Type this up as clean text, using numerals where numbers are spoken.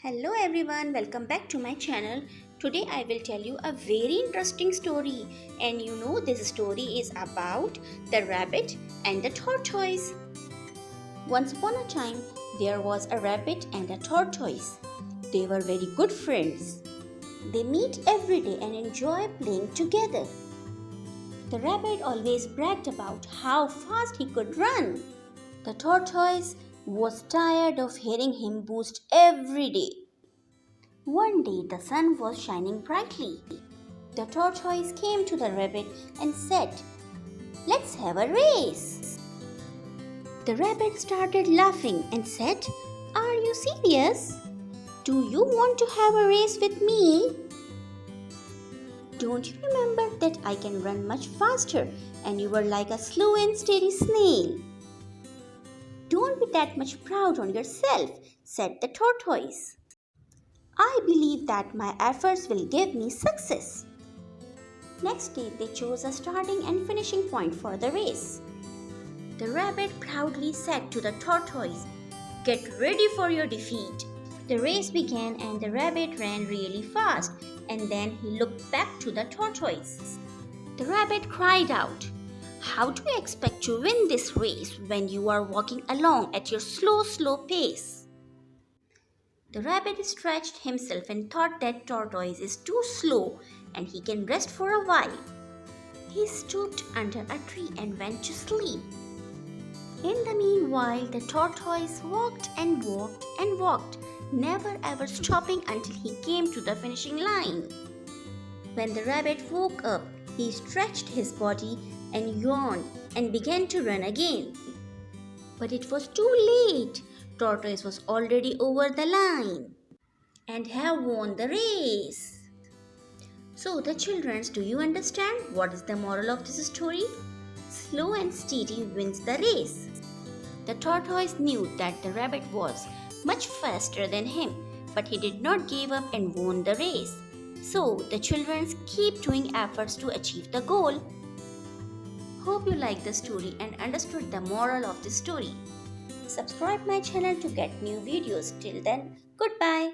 Hello everyone, welcome back to my channel. Today I will tell you a very interesting story, and this story is about the rabbit and the tortoise. Once upon a time there was a rabbit and a tortoise. They were very good friends. They meet every day and enjoy playing together. The rabbit always bragged about how fast he could run. The tortoise was tired of hearing him boast every day. One day the sun was shining brightly. The tortoise came to the rabbit and said, "Let's have a race." The rabbit started laughing and said, "Are you serious? Do you want to have a race with me? Don't you remember that I can run much faster and you are like a slow and steady snail?" "Don't be that much proud on yourself," said the tortoise. "I believe that my efforts will give me success." Next day they chose a starting and finishing point for the race. The rabbit proudly said to the tortoise, "Get ready for your defeat." The race began and the rabbit ran really fast, and then he looked back to the tortoise. The rabbit cried out, "How do you expect to win this race when you are walking along at your slow pace?" The rabbit stretched himself and thought that tortoise is too slow and he can rest for a while. He stooped under a tree and went to sleep. In the meanwhile, the tortoise walked and walked, never ever stopping until he came to the finishing line. When the rabbit woke up, he stretched his body and yawned and began to run again. But it was too late. Tortoise was already over the line and have won the race. So the children, do you understand what is the moral of this story? Slow and steady wins the race. The tortoise knew that the rabbit was much faster than him, but he did not give up and won the race. So the children keep doing efforts to achieve the goal. Hope you liked the story and understood the moral of the story. Subscribe my channel to get new videos. Till then, goodbye.